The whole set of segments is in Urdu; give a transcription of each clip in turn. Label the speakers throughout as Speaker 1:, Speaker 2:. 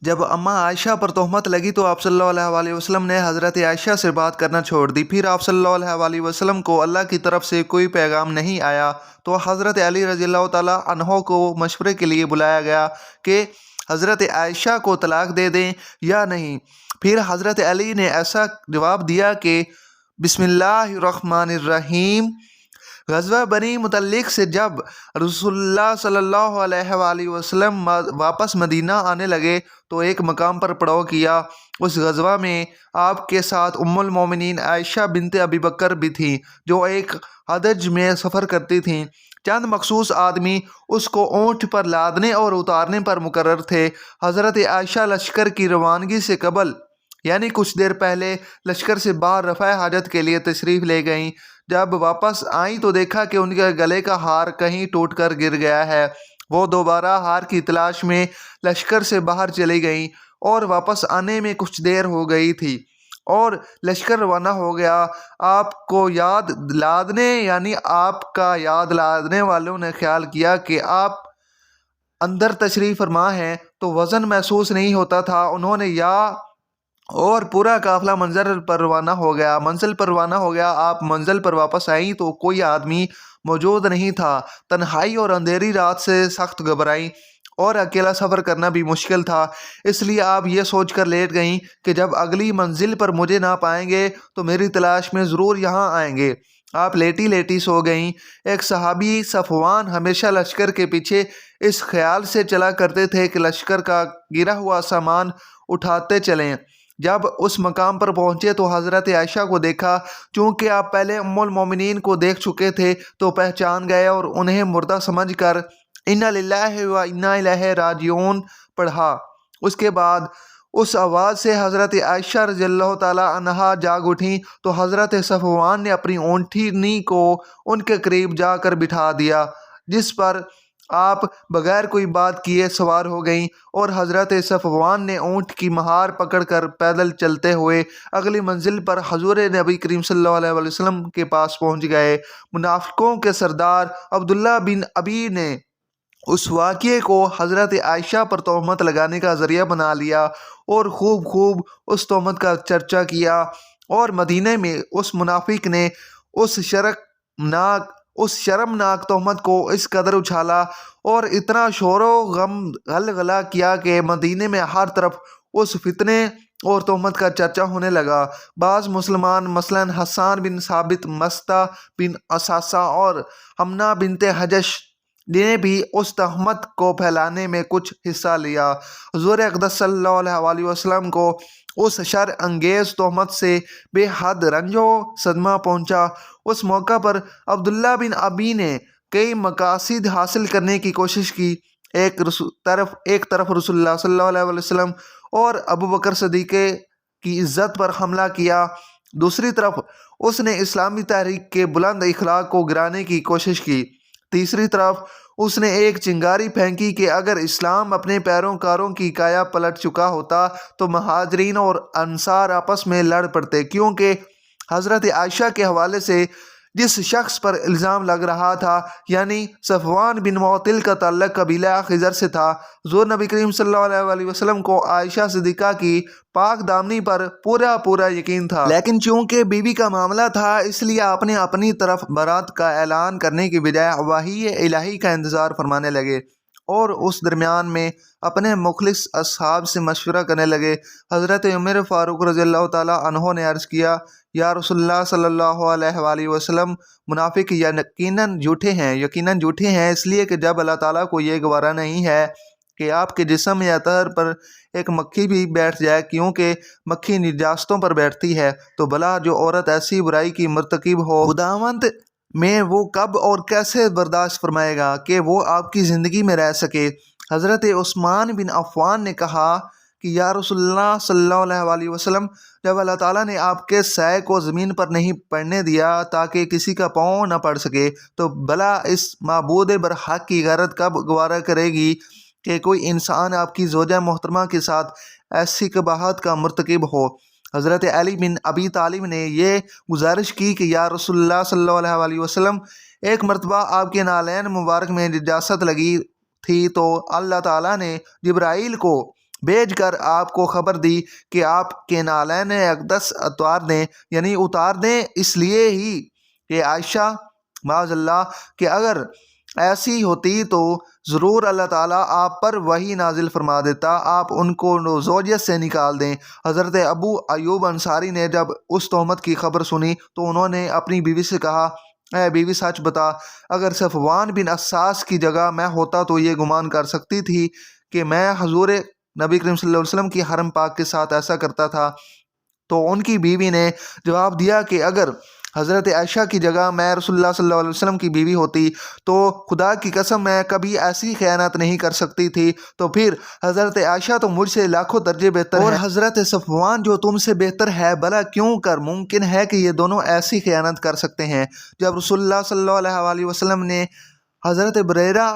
Speaker 1: جب اماں عائشہ پر تہمت لگی تو آپ صلی اللہ علیہ وسلم نے حضرت عائشہ سے بات کرنا چھوڑ دی۔ پھر آپ صلی اللہ علیہ وسلم کو اللہ کی طرف سے کوئی پیغام نہیں آیا تو حضرت علی رضی اللہ تعالیٰ عنہ کو مشورے کے لیے بلایا گیا کہ حضرت عائشہ کو طلاق دے دیں یا نہیں۔ پھر حضرت علی نے ایسا جواب دیا کہ بسم اللہ الرحمن الرحیم۔ غزوہ بنی مطلق سے جب رسول اللہ صلی اللہ علیہ وآلہ وسلم واپس مدینہ آنے لگے تو ایک مقام پر پڑاؤ کیا۔ اس غزوہ میں آپ کے ساتھ ام المومنین عائشہ بنت ابی بکر بھی تھیں جو ایک ہدج میں سفر کرتی تھیں۔ چند مخصوص آدمی اس کو اونٹ پر لادنے اور اتارنے پر مقرر تھے۔ حضرت عائشہ لشکر کی روانگی سے قبل یعنی کچھ دیر پہلے لشکر سے باہر رفع حاجت کے لیے تشریف لے گئیں۔ جب واپس آئیں تو دیکھا کہ ان کے گلے کا ہار کہیں ٹوٹ کر گر گیا ہے۔ وہ دوبارہ ہار کی تلاش میں لشکر سے باہر چلی گئیں اور واپس آنے میں کچھ دیر ہو گئی تھی اور لشکر روانہ ہو گیا۔ آپ کو یاد لادنے یعنی آپ کا یاد لادنے والوں نے خیال کیا کہ آپ اندر تشریف فرما ہیں تو وزن محسوس نہیں ہوتا تھا۔ انہوں نے اور پورا قافلہ منزل پر روانہ ہو گیا۔ آپ منزل پر واپس آئیں تو کوئی آدمی موجود نہیں تھا۔ تنہائی اور اندھیری رات سے سخت گھبرائیں اور اکیلا سفر کرنا بھی مشکل تھا، اس لیے آپ یہ سوچ کر لیٹ گئیں کہ جب اگلی منزل پر مجھے نہ پائیں گے تو میری تلاش میں ضرور یہاں آئیں گے۔ آپ لیٹی لیٹی سو گئیں۔ ایک صحابی صفوان ہمیشہ لشکر کے پیچھے اس خیال سے چلا کرتے تھے کہ لشکر کا گرا ہوا سامان اٹھاتے چلیں۔ جب اس مقام پر پہنچے تو حضرت عائشہ کو دیکھا۔ چونکہ آپ پہلے ام المومنین کو دیکھ چکے تھے تو پہچان گئے اور انہیں مردہ سمجھ کر انا للہ و انا الیہ راجعون پڑھا۔ اس کے بعد اس آواز سے حضرت عائشہ رضی اللہ تعالیٰ عنہا جاگ اٹھیں تو حضرت صفوان نے اپنی اونٹنی کو ان کے قریب جا کر بٹھا دیا، جس پر آپ بغیر کوئی بات کیے سوار ہو گئیں اور حضرت صفوان نے اونٹ کی مہار پکڑ کر پیدل چلتے ہوئے اگلی منزل پر حضور نبی کریم صلی اللہ علیہ وسلم کے پاس پہنچ گئے۔ منافقوں کے سردار عبداللہ بن ابی نے اس واقعے کو حضرت عائشہ پر تہمت لگانے کا ذریعہ بنا لیا اور خوب اس تہمت کا چرچا کیا، اور مدینہ میں اس منافق نے اس شرمناک تہمت کو اس قدر اچھالا اور اتنا شور و غلغلہ کیا کہ مدینے میں ہر طرف اس فتنے اور تہمت کا چرچا ہونے لگا۔ بعض مسلمان مثلاً حسان بن ثابت، مستہ بن اساسہ اور حمنہ بنت حجش نے بھی اس تہمت کو پھیلانے میں کچھ حصہ لیا۔ حضور اقدس صلی اللہ علیہ وسلم کو اس شر انگیز تہمت سے بے حد رنج و صدمہ پہنچا۔ اس موقع پر عبداللہ بن ابی نے کئی مقاصد حاصل کرنے کی کوشش کی۔ ایک طرف رسول اللہ صلی اللہ علیہ وسلم اور ابو بکر صدیق کی عزت پر حملہ کیا، دوسری طرف اس نے اسلامی تحریک کے بلند اخلاق کو گرانے کی کوشش کی، تیسری طرف اس نے ایک چنگاری پھینکی کہ اگر اسلام اپنے پیروکاروں کی کایا پلٹ چکا ہوتا تو مہاجرین اور انصار آپس میں لڑ پڑتے، کیونکہ حضرت عائشہ کے حوالے سے جس شخص پر الزام لگ رہا تھا یعنی صفوان بن معطل کا تعلق قبیلہ خزر سے تھا۔ حضور نبی کریم صلی اللہ علیہ وسلم کو عائشہ صدیقہ کی پاک دامنی پر پورا یقین تھا، لیکن چونکہ بیوی کا معاملہ تھا اس لیے آپ نے اپنی طرف برات کا اعلان کرنے کی بجائے وحی الہی کا انتظار فرمانے لگے اور اس درمیان میں اپنے مخلص اصحاب سے مشورہ کرنے لگے۔ حضرت عمر فاروق رضی اللہ تعالیٰ عنہ نے عرض کیا، یا رسول اللہ صلی اللہ علیہ وآلہ وسلم، منافق یقیناً جھوٹے ہیں اس لیے کہ جب اللہ تعالیٰ کو یہ گوارا نہیں ہے کہ آپ کے جسم یا طہر پر ایک مکھی بھی بیٹھ جائے، کیونکہ مکھی نجاستوں پر بیٹھتی ہے، تو بھلا جو عورت ایسی برائی کی مرتکب ہو خداوند میں وہ کب اور کیسے برداشت فرمائے گا کہ وہ آپ کی زندگی میں رہ سکے۔ حضرت عثمان بن عفان نے کہا کہ یا رسول اللہ صلی اللہ علیہ وآلہ وسلم، جب اللہ تعالیٰ نے آپ کے سائے کو زمین پر نہیں پڑنے دیا تاکہ کسی کا پاؤں نہ پڑ سکے، تو بھلا اس معبود برحق کی غیرت کب گوارا کرے گی کہ کوئی انسان آپ کی زوجہ محترمہ کے ساتھ ایسی قباحت کا مرتکب ہو۔ حضرت علی بن ابی طالب نے یہ گزارش کی کہ یا رسول اللہ صلی اللہ علیہ وآلہ وسلم، ایک مرتبہ آپ کے نالین مبارک میں نجاست لگی تھی تو اللہ تعالیٰ نے جبرائیل کو بھیج کر آپ کو خبر دی کہ آپ کے نالین اقدس اتار دیں اس لیے ہی کہ عائشہ معاذ اللہ کہ اگر ایسی ہوتی تو ضرور اللہ تعالیٰ آپ پر وحی نازل فرما دیتا، آپ ان کو زوجیت سے نکال دیں۔ حضرت ابو ایوب انصاری نے جب اس تہمت کی خبر سنی تو انہوں نے اپنی بیوی سے کہا، اے بیوی سچ بتا، اگر صفوان بن اساس کی جگہ میں ہوتا تو یہ گمان کر سکتی تھی کہ میں حضور نبی کریم صلی اللہ علیہ وسلم کی حرم پاک کے ساتھ ایسا کرتا تھا؟ تو ان کی بیوی نے جواب دیا کہ اگر حضرت عائشہ کی جگہ میں رسول اللہ صلی اللہ علیہ وسلم کی بیوی ہوتی تو خدا کی قسم میں کبھی ایسی خیانت نہیں کر سکتی تھی، تو پھر حضرت عائشہ تو مجھ سے لاکھوں درجے بہتر ہے، اور حضرت صفوان جو تم سے بہتر ہے، بھلا کیوں کر ممکن ہے کہ یہ دونوں ایسی خیانت کر سکتے ہیں؟ جب رسول اللہ صلی اللہ علیہ وسلم نے حضرت بریرہ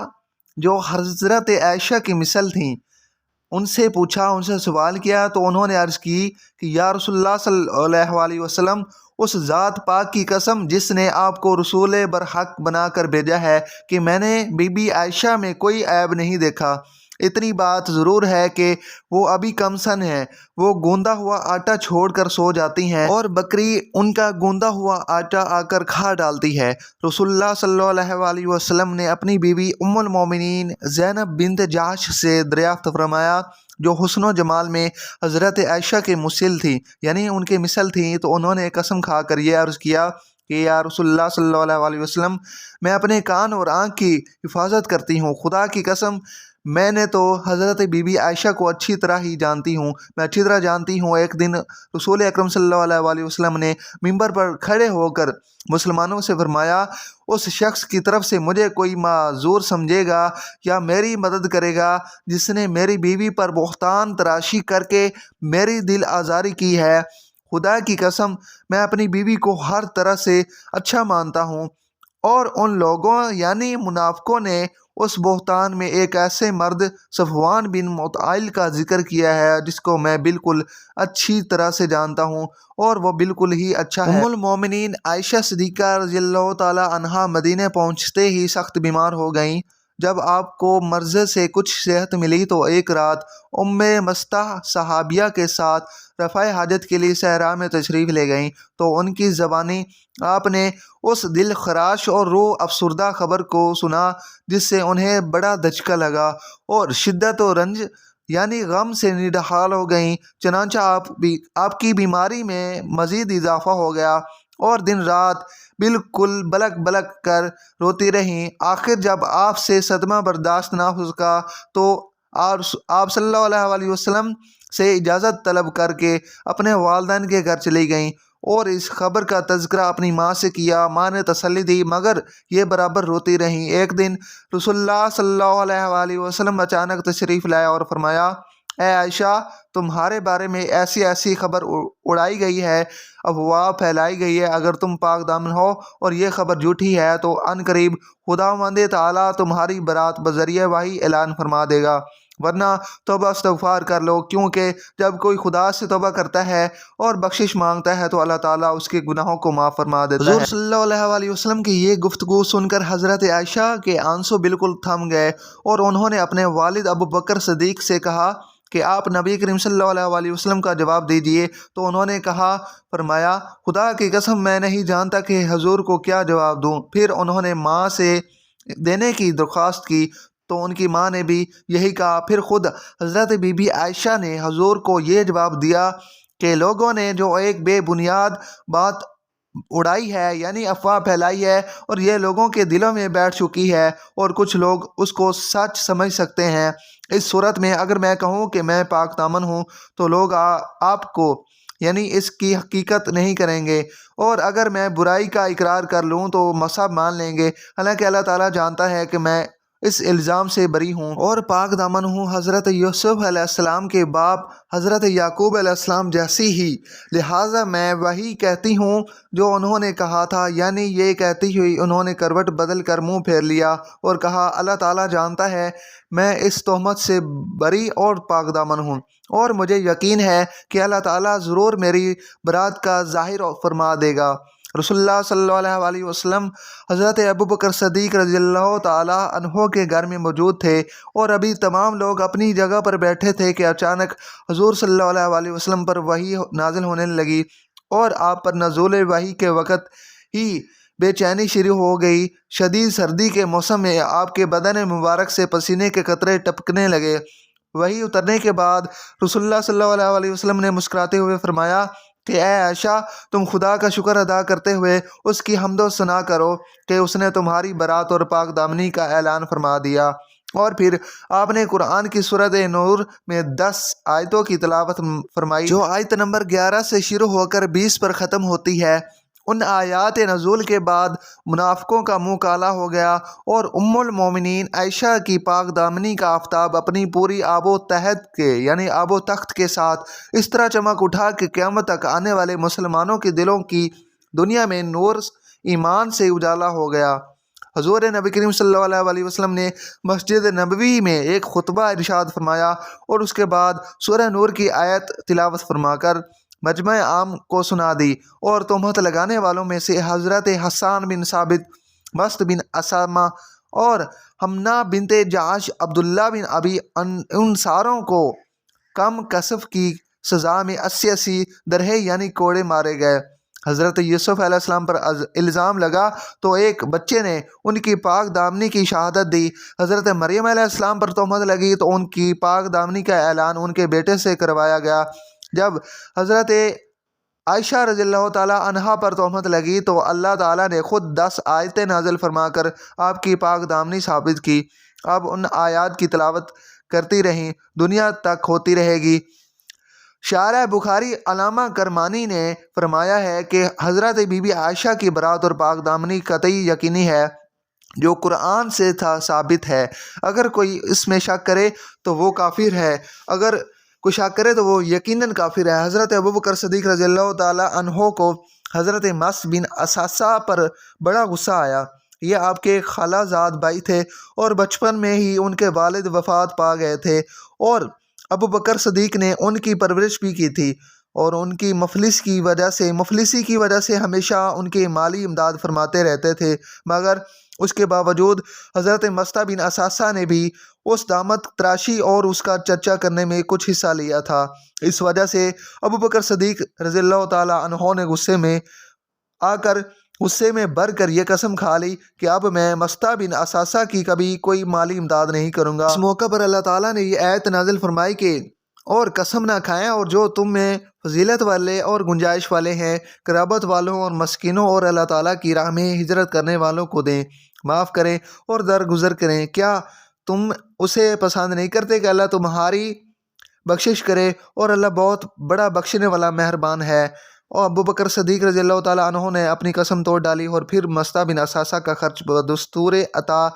Speaker 1: جو حضرت عائشہ کی مثل تھیں ان سے پوچھا، ان سے سوال کیا، تو انہوں نے عرض کی کہ یا رسول اللہ صلی اللہ علیہ وسلم، اس ذات پاک کی قسم جس نے آپ کو رسول برحق بنا کر بھیجا ہے کہ میں نے بی بی عائشہ میں کوئی عیب نہیں دیکھا۔ اتنی بات ضرور ہے کہ وہ ابھی کم سن ہے، وہ گوندا ہوا آٹا چھوڑ کر سو جاتی ہیں اور بکری ان کا گوندا ہوا آٹا آ کر کھا ڈالتی ہے۔ رسول اللہ صلی اللہ علیہ وسلم نے اپنی بیوی ام المومنین زینب بنت جحش سے دریافت فرمایا جو حسن و جمال میں حضرت عائشہ کے مثل تھی، یعنی ان کے مثل تھیں، تو انہوں نے قسم کھا کر یہ عرض کیا کہ یا رسول اللہ صلی اللہ علیہ وسلم، میں اپنے کان اور آنکھ کی حفاظت کرتی ہوں، خدا کی قسم میں نے تو حضرت بی بی عائشہ کو اچھی طرح ہی جانتی ہوں، میں اچھی طرح جانتی ہوں۔ ایک دن رسول اکرم صلی اللہ علیہ وسلم نے ممبر پر کھڑے ہو کر مسلمانوں سے فرمایا، اس شخص کی طرف سے مجھے کوئی معذور سمجھے گا یا میری مدد کرے گا جس نے میری بیوی پر بہتان تراشی کر کے میری دل آزاری کی ہے، خدا کی قسم میں اپنی بیوی کو ہر طرح سے اچھا مانتا ہوں، اور ان لوگوں یعنی منافقوں نے اس بہتان میں ایک ایسے مرد صفوان بن معطل کا ذکر کیا ہے جس کو میں بالکل اچھی طرح سے جانتا ہوں اور وہ بالکل ہی اچھا ہے۔ ام المومنین عائشہ صدیقہ رضی اللہ تعالی عنہا مدینے پہنچتے ہی سخت بیمار ہو گئیں۔ جب آپ کو مرض سے کچھ صحت ملی تو ایک رات ام مستح صحابیہ کے ساتھ رفع حاجت کے لیے صحرا میں تشریف لے گئیں، تو ان کی زبانی آپ نے اس دل خراش اور روح افسردہ خبر کو سنا جس سے انہیں بڑا دھچکا لگا اور شدت و رنج یعنی غم سے نڈھال ہو گئیں۔ چنانچہ آپ کی بیماری میں مزید اضافہ ہو گیا اور دن رات بالکل بلک بلک کر روتی رہیں۔ آخر جب آپ سے صدمہ برداشت نہ ہو سکا تو آپ صلی اللہ علیہ وسلم سے اجازت طلب کر کے اپنے والدین کے گھر چلی گئیں اور اس خبر کا تذکرہ اپنی ماں سے کیا۔ ماں نے تسلی دی مگر یہ برابر روتی رہیں۔ ایک دن رسول اللہ صلی اللہ علیہ وسلم اچانک تشریف لائے اور فرمایا، اے عائشہ، تمہارے بارے میں ایسی ایسی خبر اڑائی گئی ہے، افواہ پھیلائی گئی ہے، اگر تم پاک دامن ہو اور یہ خبر جھوٹی ہے تو ان قریب خداوند تعالیٰ تمہاری برات بذریعہ وحی اعلان فرما دے گا، ورنہ توبہ استغفار کر لو، کیونکہ جب کوئی خدا سے توبہ کرتا ہے اور بخشش مانگتا ہے تو اللہ تعالیٰ اس کے گناہوں کو معاف فرما دیتا ہے۔ حضور صلی اللہ علیہ وسلم کی یہ گفتگو سن کر حضرت عائشہ کے آنسو بالکل تھم گئے اور انہوں نے اپنے والد ابو بکر صدیق سے کہا کہ آپ نبی کریم صلی اللہ علیہ وسلم کا جواب دیجئے، تو انہوں نے فرمایا خدا کی قسم میں نہیں جانتا کہ حضور کو کیا جواب دوں۔ پھر انہوں نے ماں سے دینے کی درخواست کی تو ان کی ماں نے بھی یہی کہا۔ پھر خود حضرت بی بی عائشہ نے حضور کو یہ جواب دیا کہ لوگوں نے جو ایک بے بنیاد بات اڑائی ہے یعنی افواہ پھیلائی ہے اور یہ لوگوں کے دلوں میں بیٹھ چکی ہے اور کچھ لوگ اس کو سچ سمجھ سکتے ہیں۔ اس صورت میں اگر میں کہوں کہ میں پاک دامن ہوں تو لوگ آپ کو یعنی اس کی حقیقت نہیں کریں گے، اور اگر میں برائی کا اقرار کر لوں تو مذہب مان لیں گے، حالانکہ اللہ تعالیٰ جانتا ہے کہ میں اس الزام سے بری ہوں اور پاک دامن ہوں۔ حضرت یوسف علیہ السلام کے باپ حضرت یعقوب علیہ السلام جیسی ہی، لہٰذا میں وہی کہتی ہوں جو انہوں نے کہا تھا، یعنی یہ کہتی ہوئی انہوں نے کروٹ بدل کر منہ پھیر لیا اور کہا اللہ تعالیٰ جانتا ہے میں اس تہمت سے بری اور پاک دامن ہوں، اور مجھے یقین ہے کہ اللہ تعالیٰ ضرور میری برات کا ظاہر فرما دے گا۔ رسول اللہ صلی اللہ علیہ وسلم حضرت ابوبکر صدیق رضی اللہ تعالیٰ عنہ کے گھر میں موجود تھے اور ابھی تمام لوگ اپنی جگہ پر بیٹھے تھے کہ اچانک حضور صلی اللہ علیہ وسلم پر وحی نازل ہونے لگی، اور آپ پر نزول وحی کے وقت ہی بے چینی شروع ہو گئی۔ شدید سردی کے موسم میں آپ کے بدن مبارک سے پسینے کے قطرے ٹپکنے لگے۔ وحی اترنے کے بعد رسول اللہ صلی اللہ علیہ وسلم نے مسکراتے ہوئے فرمایا کہ اے عائشہ، تم خدا کا شکر ادا کرتے ہوئے اس کی حمد و ثنا کرو کہ اس نے تمہاری برات اور پاک دامنی کا اعلان فرما دیا۔ اور پھر آپ نے قرآن کی سورۃ نور میں 10 آیتوں کی تلاوت فرمائی، جو آیت نمبر 11 سے شروع ہو کر 20 پر ختم ہوتی ہے۔ ان آیات نزول کے بعد منافقوں کا منہ کالا ہو گیا اور ام المومنین عائشہ کی پاک دامنی کا آفتاب اپنی پوری آب و تحت کے یعنی آب و تخت کے ساتھ اس طرح چمک اٹھا کہ قیامت تک آنے والے مسلمانوں کے دلوں کی دنیا میں نور ایمان سے اجالا ہو گیا۔ حضور نبی کریم صلی اللہ علیہ وسلم نے مسجد نبوی میں ایک خطبہ ارشاد فرمایا اور اس کے بعد سورہ نور کی آیت تلاوت فرما کر مجمع عام کو سنا دی، اور تہمت لگانے والوں میں سے حضرت حسان بن ثابت، مست بن اسامہ اور حمنا بنت جعش، عبداللہ بن ابی ان ساروں کو کم کسف کی سزا میں 80 درہے یعنی کوڑے مارے گئے۔ حضرت یوسف علیہ السلام پر الزام لگا تو ایک بچے نے ان کی پاک دامنی کی شہادت دی۔ حضرت مریم علیہ السلام پر تہمت لگی تو ان کی پاک دامنی کا اعلان ان کے بیٹے سے کروایا گیا۔ جب حضرت عائشہ رضی اللہ تعالیٰ عنہا پر تہمت لگی تو اللہ تعالیٰ نے خود 10 آیتیں نازل فرما کر آپ کی پاک دامنی ثابت کی۔ اب ان آیات کی تلاوت کرتی رہیں، دنیا تک ہوتی رہے گی۔ شارح بخاری علامہ کرمانی نے فرمایا ہے کہ حضرت بی بی عائشہ کی برات اور پاک دامنی قطعی یقینی ہے، جو قرآن سے ثابت ہے۔ اگر کوئی اس میں شک کرے تو وہ کافر ہے، اگر کوئی شک کرے تو وہ یقیناً کافر ہے۔ حضرت ابوبکر صدیق رضی اللہ تعالیٰ عنہ کو حضرت مس بن اساسہ پر بڑا غصہ آیا۔ یہ آپ کے خالہ زاد بھائی تھے اور بچپن میں ہی ان کے والد وفات پا گئے تھے، اور ابوبکر صدیق نے ان کی پرورش بھی کی تھی، اور ان کی مفلسی کی وجہ سے ہمیشہ ان کی مالی امداد فرماتے رہتے تھے، مگر اس کے باوجود حضرت مستہ بن اساسہ نے بھی اس دامت تراشی اور اس کا چرچا کرنے میں کچھ حصہ لیا تھا۔ اس وجہ سے ابوبکر صدیق رضی اللہ تعالیٰ عنہ نے غصے میں بھر کر یہ قسم کھا لی کہ اب میں مستہ بن اساسہ کی کبھی کوئی مالی امداد نہیں کروں گا۔ اس موقع پر اللہ تعالیٰ نے یہ آیت نازل فرمائی کہ اور قسم نہ کھائیں، اور جو تم میں فضیلت والے اور گنجائش والے ہیں قرابت والوں اور مسکینوں اور اللہ تعالیٰ کی راہ میں ہجرت کرنے والوں کو دیں، معاف کریں اور درگزر کریں۔ کیا تم اسے پسند نہیں کرتے کہ اللہ تمہاری بخشش کرے، اور اللہ بہت بڑا بخشنے والا مہربان ہے۔ اور ابوبکر صدیق رضی اللہ تعالیٰ عنہ نے اپنی قسم توڑ ڈالی اور پھر مستہ بن اساسہ کا خرچ بدستور عطا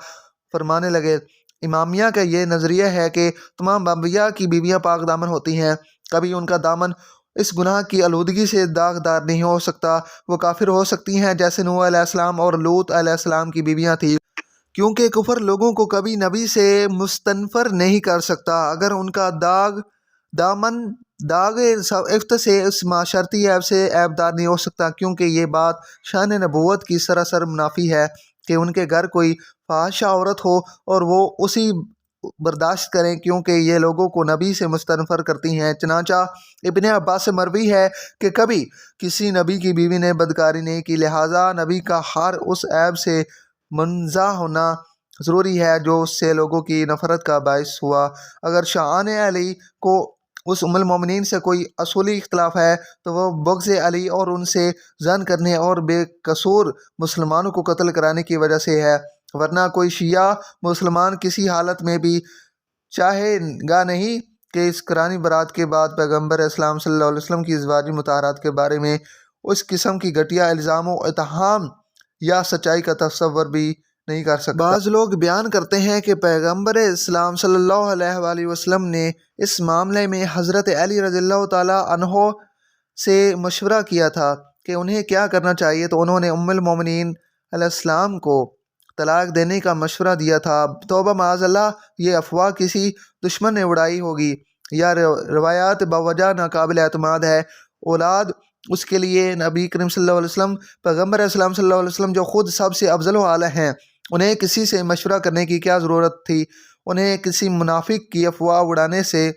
Speaker 1: فرمانے لگے۔ امامیہ کا یہ نظریہ ہے کہ تمام انبیاء کی بیویاں پاک دامن ہوتی ہیں، کبھی ان کا دامن اس گناہ کی آلودگی سے داغدار نہیں ہو سکتا۔ وہ کافر ہو سکتی ہیں جیسے نوح علیہ السلام اور لوط علیہ السلام کی بیویاں تھیں، کیونکہ کفر لوگوں کو کبھی نبی سے مستنفر نہیں کر سکتا اگر ان کا دامن داغ افت سے اس معاشرتی عیب سے عیبدار نہیں ہو سکتا، کیونکہ یہ بات شان نبوت کی سراسر منافی ہے کہ ان کے گھر کوئی فاحشہ عورت ہو اور وہ اسی برداشت کریں، کیونکہ یہ لوگوں کو نبی سے مستنفر کرتی ہیں۔ چنانچہ ابن عباس سے مروی ہے کہ کبھی کسی نبی کی بیوی نے بدکاری نہیں کی، لہٰذا نبی کا ہر اس عیب سے منزہ ہونا ضروری ہے جو اس سے لوگوں کی نفرت کا باعث ہوا۔ اگر شان علی کو اس ام المومنین سے کوئی اصولی اختلاف ہے تو وہ بغض علی اور ان سے زن کرنے اور بے قصور مسلمانوں کو قتل کرانے کی وجہ سے ہے، ورنہ کوئی شیعہ مسلمان کسی حالت میں بھی چاہے گا نہیں کہ اس قرآنی برات کے بعد پیغمبر اسلام صلی اللہ علیہ وسلم کی ازواجی مطہرات کے بارے میں اس قسم کی گھٹیا الزام و اتہام یا سچائی کا تصور بھی نہیں کر سکتا۔ بعض لوگ بیان کرتے ہیں کہ پیغمبر اسلام صلی اللہ علیہ وآلہ وسلم نے اس معاملے میں حضرت علی رضی اللہ تعالیٰ عنہ سے مشورہ کیا تھا کہ انہیں کیا کرنا چاہیے، تو انہوں نے ام المومنین علیہ السلام کو طلاق دینے کا مشورہ دیا تھا۔ توبہ معاذ اللہ، یہ افواہ کسی دشمن نے اڑائی ہوگی، یا روایات باوجہ ناقابل اعتماد ہے۔ اولاد اس کے لیے نبی کریم صلی اللہ علیہ وسلم پیغمبر اسلام صلی اللہ علیہ وسلم جو خود سب سے افضل و اعلیٰ ہیں، انہیں کسی سے مشورہ کرنے کی کیا ضرورت تھی؟ انہیں کسی منافق کی افواہ اڑانے سے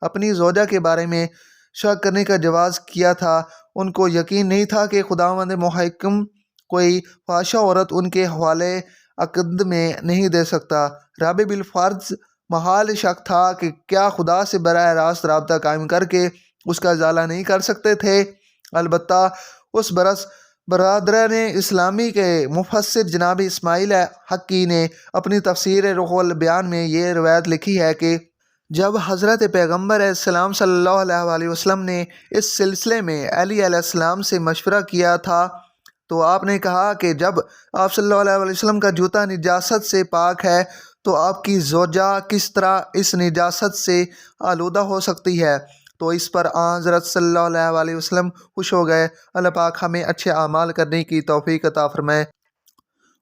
Speaker 1: اپنی زوجہ کے بارے میں شک کرنے کا جواز کیا تھا۔ ان کو یقین نہیں تھا کہ خداوند محکم کوئی فحشہ عورت ان کے حوالے عقد میں نہیں دے سکتا۔ رب بالفرض محال شک تھا کہ کیا خدا سے براہ راست رابطہ قائم کر کے اس کا ازالہ نہیں کر سکتے تھے؟ البتہ اس برس برادران اسلامی کے مفسر جناب اسماعیل حقی نے اپنی تفسیر روح البیان میں یہ روایت لکھی ہے کہ جب حضرت پیغمبر السلام صلی اللہ علیہ وآلہ وسلم نے اس سلسلے میں علی علیہ السلام سے مشورہ کیا تھا تو آپ نے کہا کہ جب آپ صلی اللہ علیہ وآلہ وسلم کا جوتا نجاست سے پاک ہے تو آپ کی زوجہ کس طرح اس نجاست سے آلودہ ہو سکتی ہے؟ تو اس پر حضرت صلی اللہ علیہ وآلہ وسلم خوش ہو گئے۔ اللہ پاک ہمیں اچھے اعمال کرنے کی توفیق عطا فرمائے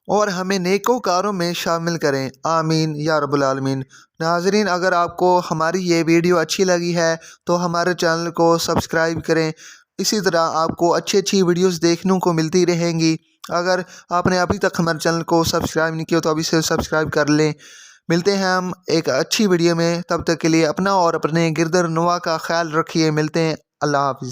Speaker 1: اور ہمیں نیکوکاروں میں شامل کریں، آمین یا رب العالمین۔ ناظرین، اگر آپ کو ہماری یہ ویڈیو اچھی لگی ہے تو ہمارے چینل کو سبسکرائب کریں۔ اسی طرح آپ کو اچھی ویڈیوز دیکھنے کو ملتی رہیں گی۔ اگر آپ نے ابھی تک ہمارے چینل کو سبسکرائب نہیں کیا تو ابھی سے سبسکرائب کر لیں۔ ملتے ہیں ہم ایک اچھی ویڈیو میں، تب تک کے لیے اپنا اور اپنے گرد و نواح کا خیال رکھیے۔ ملتے ہیں، اللہ حافظ۔